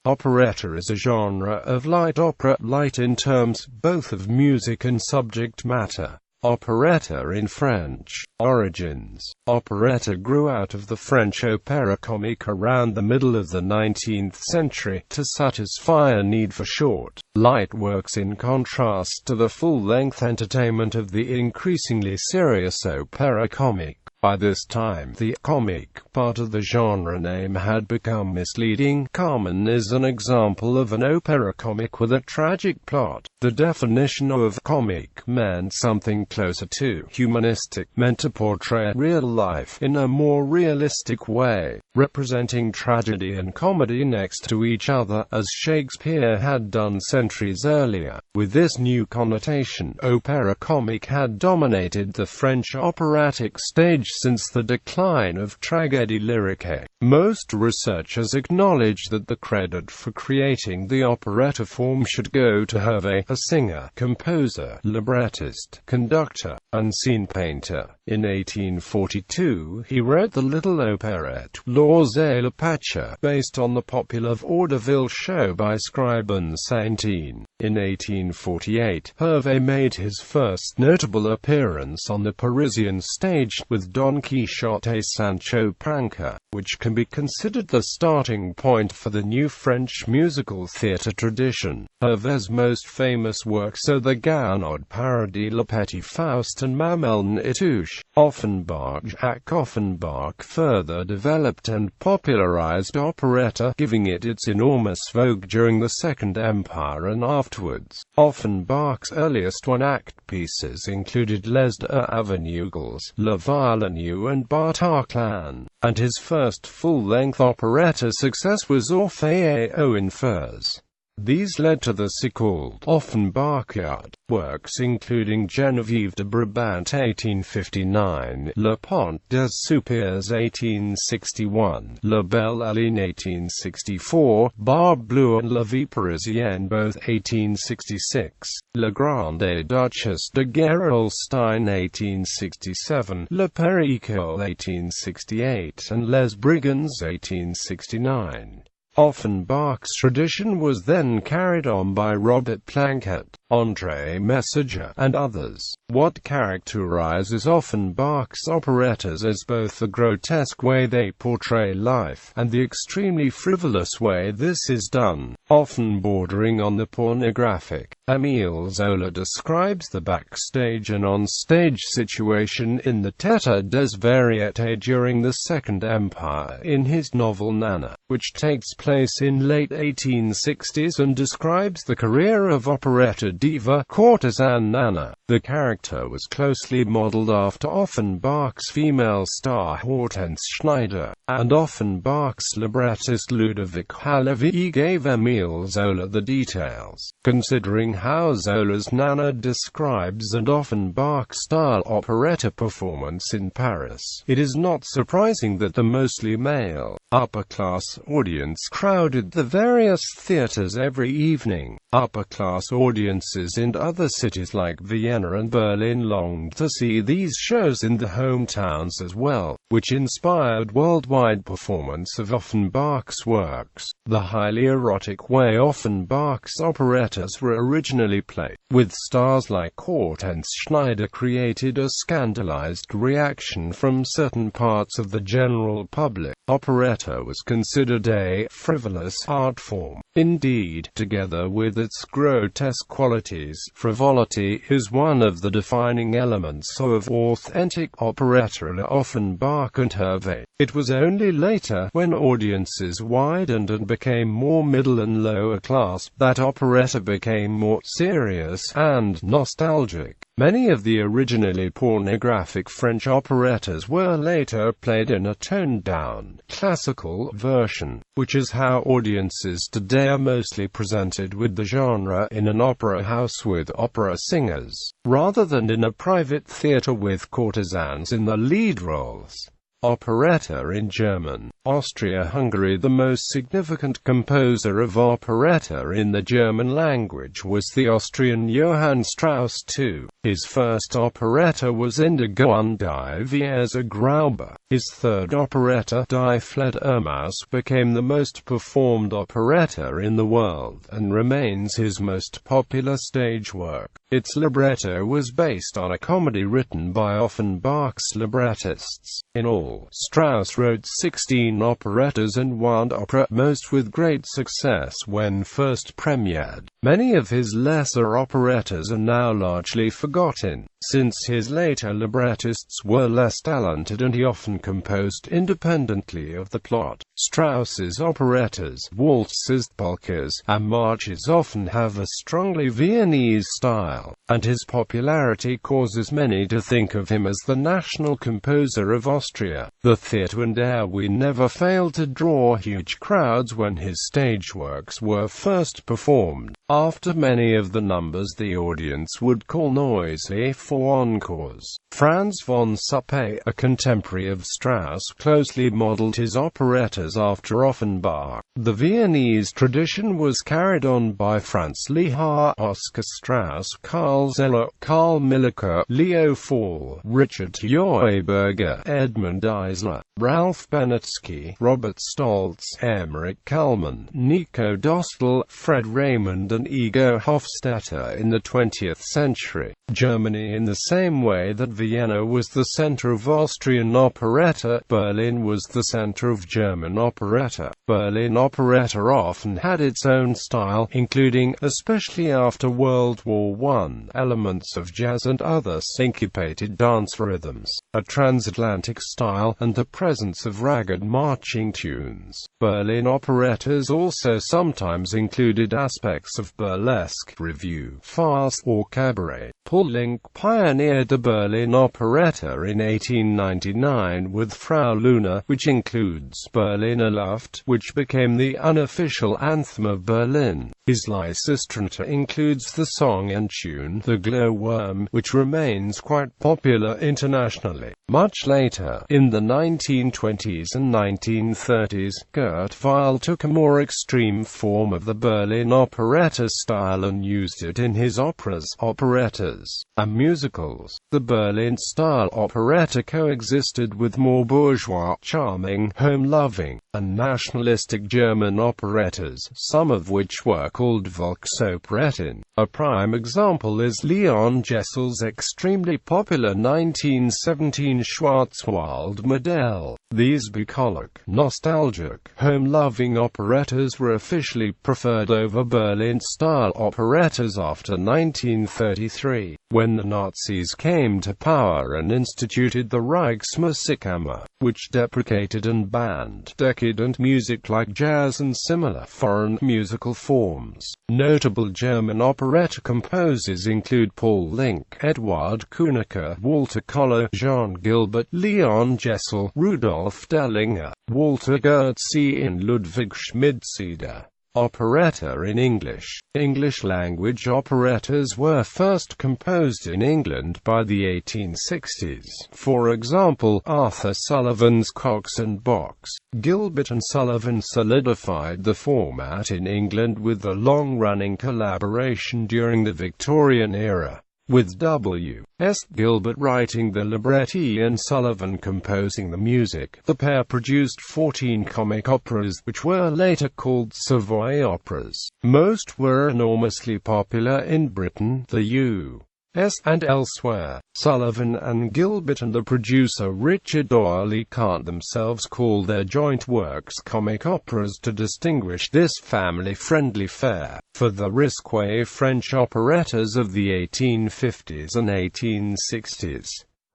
Operetta is a genre of light opera, light in terms both of music and subject matter. Operetta in French. Origins. Operetta grew out of the French opéra comique around the middle of the 19th century, to satisfy a need for short, light works in contrast to the full-length entertainment of the increasingly serious opéra comique. By this time, the comique part of the genre name had become misleading. Carmen is an example of an opera comique with a tragic plot. The definition of comique meant something closer to humanistic, meant to portray real life in a more realistic way, representing tragedy and comedy next to each other, as Shakespeare had done centuries earlier. With this new connotation, opera comique had dominated the French operatic stage since the decline of tragédie lyrique. Most researchers acknowledge that the credit for creating the operetta form should go to Hervé, a singer, composer, librettist, conductor, and scene painter. In 1842, he wrote the little operette L'Ours et le Pâcheur, based on the popular vaudeville show by Scriben Saint-Ine. In 1848, Hervé made his first notable appearance on the Parisian stage with Don Quixote Sancho Panza, which can be considered the starting point for the new French musical theatre tradition. Hervé's most famous works are the Gounod parody Le Petit Faust and Mamelon et Touche. Jacques Offenbach further developed and popularized operetta, giving it its enormous vogue during the Second Empire and afterwards. Offenbach's earliest one-act pieces included Les Deux Aveugles, Le Violon and Bataclan, and his first full-length operetta success was Orphée aux Enfers. These led to the so-called Offenbachiad works, including Geneviève de Brabant 1859, Le Pont des Soupirs 1861, La Belle Hélène 1864, Barbe Bleue and La Vie Parisienne both 1866, La Grande Duchesse de Gerolstein 1867, Le Pericole 1868, and Les Brigands 1869. Offenbach's tradition was then carried on by Robert Planquet, André Messager, and others. What characterizes Offenbach's operettas is both the grotesque way they portray life, and the extremely frivolous way this is done, often bordering on the pornographic. Émile Zola describes the backstage and on-stage situation in the Théâtre des Variétés during the Second Empire in his novel Nana, which takes place in late 1860s and describes the career of operetta diva, courtesan Nana. The character was closely modeled after Offenbach's female star Hortense Schneider, and Offenbach's librettist Ludovic Halévy gave Émile Zola the details. Considering how Zola's Nana describes an Offenbach-style operetta performance in Paris, it is not surprising that the mostly male, upper-class audience crowded the various theaters every evening. Upper-class audiences in other cities like Vienna and Berlin longed to see these shows in their hometowns as well, which inspired worldwide performance of Offenbach's works. The highly erotic way Offenbach's operettas were originally played, with stars like Hortense Schneider, created a scandalized reaction from certain parts of the general public. Operetta was considered a frivolous art form. Indeed, together with its grotesque qualities, frivolity is one of the defining elements of authentic operetta in Offenbach and Hervé. It was only later, when audiences widened and became more middle and lower class, that operetta became more serious and nostalgic. Many of the originally pornographic French operettas were later played in a toned-down, classical version, which is how audiences today are mostly presented with the genre in an opera house with opera singers, rather than in a private theatre with courtesans in the lead roles. Operetta in German. Austria-Hungary. The most significant composer of operetta in the German language was the Austrian Johann Strauss II. His first operetta was Indigo und die Wesergraube. His third operetta, Die Fledermaus, became the most performed operetta in the world, and remains his most popular stage work. Its libretto was based on a comedy written by Offenbach's librettists. In all, Strauss wrote 16 operettas and one opera, most with great success when first premiered. Many of his lesser operettas are now largely forgotten, since his later librettists were less talented and he often composed independently of the plot. Strauss's operettas, waltzes, polkas, and marches often have a strongly Viennese style, and his popularity causes many to think of him as the national composer of Austria. The theatre and Erwin never failed to draw huge crowds when his stage works were first performed. After many of the numbers the audience would call noisy for encores. Franz von Suppé, a contemporary of Strauss, closely modeled his operettas after Offenbach. The Viennese tradition was carried on by Franz Lehár, Oskar Strauss, Karl Zeller, Karl Milliker, Leo Fall, Richard Neuberger, Edmund Eisler, Ralph Benetsky, Robert Stoltz, Emmerich Kalman, Nico Dostal, Fred Raymond and Ego Hofstetter in the 20th century. Germany, in the same way that Vienna was the center of Austrian operetta, Berlin was the center of German operetta. Berlin operetta often had its own style, including, especially after World War I, elements of jazz and other syncopated dance rhythms, a transatlantic style, and the presence of ragged marching tunes. Berlin operettas also sometimes included aspects of burlesque, revue, farce, or cabaret. Paul Link pioneered the Berlin operetta in 1899 with Frau Luna, which includes Berliner Luft, which became the unofficial anthem of Berlin. His Lysistrata includes the song and tune The Glowworm, which remains quite popular internationally. Much later, in the 1920s and 1930s, Kurt Weill took a more extreme form of the Berlin operetta style and used it in his operas, operettas, and musicals. The Berlin-style operetta coexisted with more bourgeois, charming, home-loving, and nationalistic German operettas, some of which were called Volksoperetten. A prime example is Leon Jessel's extremely popular 1917 Schwarzwald Modell. These bucolic, nostalgic, home-loving operettas were officially preferred over Berlin-style operettas after 1933, when the Nazis came to power and instituted the Reichsmusikkammer, which deprecated and banned decadent music like jazz and similar foreign musical forms. Notable German operetta composers include Paul Link, Eduard Kuhneke, Walter Koller, Jean Gilbert, Leon Jessel, Rudolf Dellinger, Walter Goetze and Ludwig Schmidseder. Operetta in English. English-language operettas were first composed in England by the 1860s. For example, Arthur Sullivan's Cox and Box. Gilbert and Sullivan solidified the format in England with a long-running collaboration during the Victorian era, with W.S. Gilbert writing the libretti and Sullivan composing the music. The pair produced 14 comic operas, which were later called Savoy operas. Most were enormously popular in Britain, the U.S. and elsewhere. Sullivan and Gilbert and the producer Richard Oerlikant themselves called their joint works comic operas to distinguish this family-friendly fare. For the risque French operettas of the 1850s and 1860s,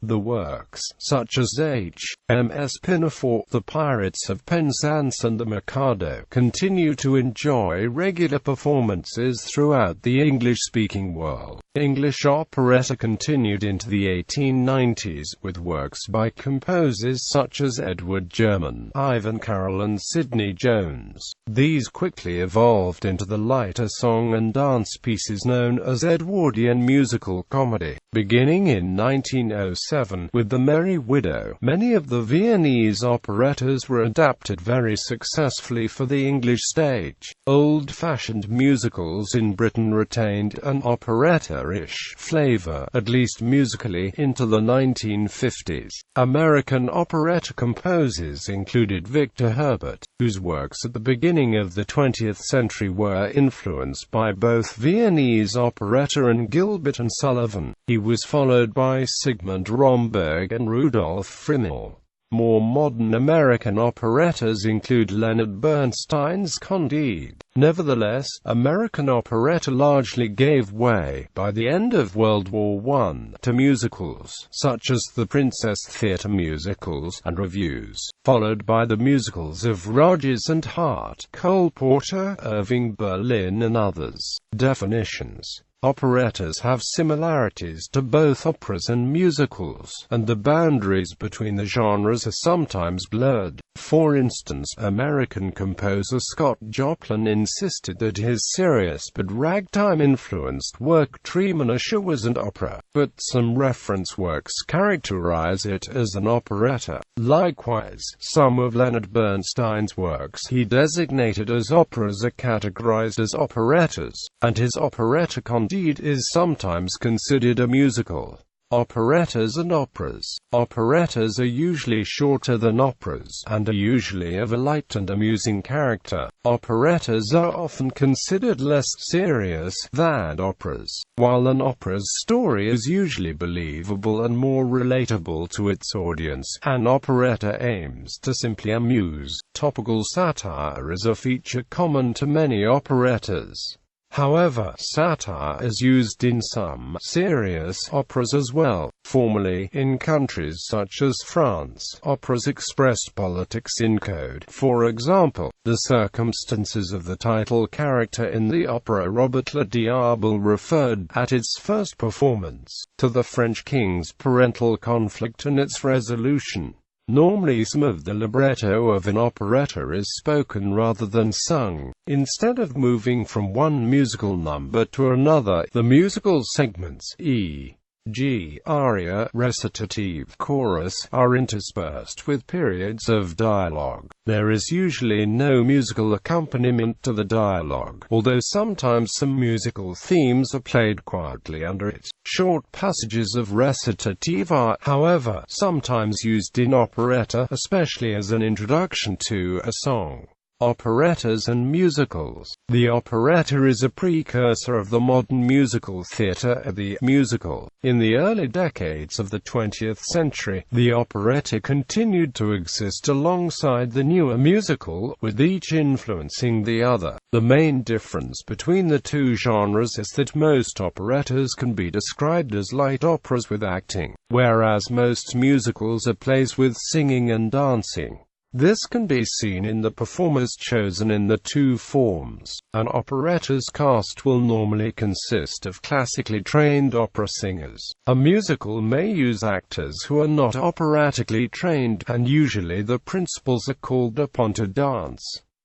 the works, such as H.M.S. Pinafore, The Pirates of Penzance and The Mikado, continue to enjoy regular performances throughout the English-speaking world. English operetta continued into the 1890s, with works by composers such as Edward German, Ivan Carroll and Sidney Jones. These quickly evolved into the lighter song and dance pieces known as Edwardian musical comedy. Beginning in 1906, 1887 with The Merry Widow. Many of the Viennese operettas were adapted very successfully for the English stage. Old-fashioned musicals in Britain retained an operetta-ish flavor, at least musically, into the 1950s. American operetta composers included Victor Herbert, whose works at the beginning of the 20th century were influenced by both Viennese operetta and Gilbert and Sullivan. He was followed by Sigmund Romberg and Rudolf Frimmel. More modern American operettas include Leonard Bernstein's Candide. Nevertheless, American operetta largely gave way, by the end of World War I, to musicals, such as the Princess Theatre musicals and revues, followed by the musicals of Rodgers and Hart, Cole Porter, Irving Berlin and others. Definitions. Operettas have similarities to both operas and musicals, and the boundaries between the genres are sometimes blurred. For instance, American composer Scott Joplin insisted that his serious but ragtime-influenced work Treemonische was an opera, but some reference works characterize it as an operetta. Likewise, some of Leonard Bernstein's works he designated as operas are categorized as operettas, and his operetta Candide is sometimes considered a musical. Operettas and operas. Operettas are usually shorter than operas, and are usually of a light and amusing character. Operettas are often considered less serious than operas, while an opera's story is usually believable and more relatable to its audience. An operetta aims to simply amuse. Topical satire is a feature common to many operettas. However, satire is used in some serious operas as well. Formerly, in countries such as France, operas expressed politics in code. For example, the circumstances of the title character in the opera Robert le Diable referred, at its first performance, to the French king's parental conflict and its resolution. Normally some of the libretto of an operetta is spoken rather than sung. Instead of moving from one musical number to another, the musical segments, e.g. aria, recitative, chorus, are interspersed with periods of dialogue. There is usually no musical accompaniment to the dialogue, although sometimes some musical themes are played quietly under it. Short passages of recitative are, however, sometimes used in operetta, especially as an introduction to a song. Operettas and musicals. The operetta is a precursor of the modern musical theatre, the musical. In the early decades of the 20th century, the operetta continued to exist alongside the newer musical, with each influencing the other. The main difference between the two genres is that most operettas can be described as light operas with acting, whereas most musicals are plays with singing and dancing. This can be seen in the performers chosen in the two forms. An operetta's cast will normally consist of classically trained opera singers. A musical may use actors who are not operatically trained, and usually the principals are called upon to dance.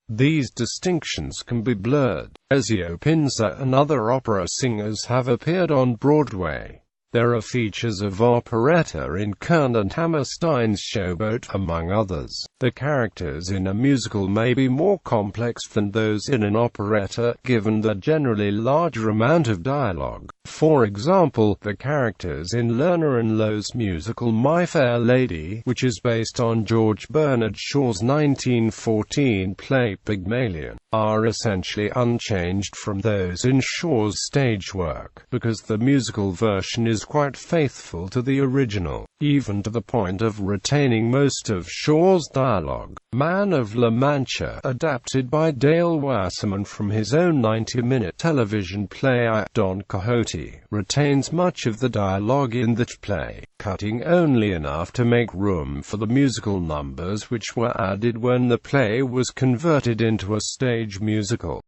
These distinctions can be blurred. Ezio Pinza and other opera singers have appeared on Broadway. There are features of operetta in Kern and Hammerstein's Showboat, among others. The characters in a musical may be more complex than those in an operetta, given the generally larger amount of dialogue. For example, the characters in Lerner and Loewe's musical My Fair Lady, which is based on George Bernard Shaw's 1914 play Pygmalion, are essentially unchanged from those in Shaw's stage work, because the musical version is quite faithful to the original, even to the point of retaining most of Shaw's dialogue. Man of La Mancha, adapted by Dale Wasserman from his own 90-minute television play Don Quixote, retains much of the dialogue in that play, cutting only enough to make room for the musical numbers which were added when the play was converted into a stage musical.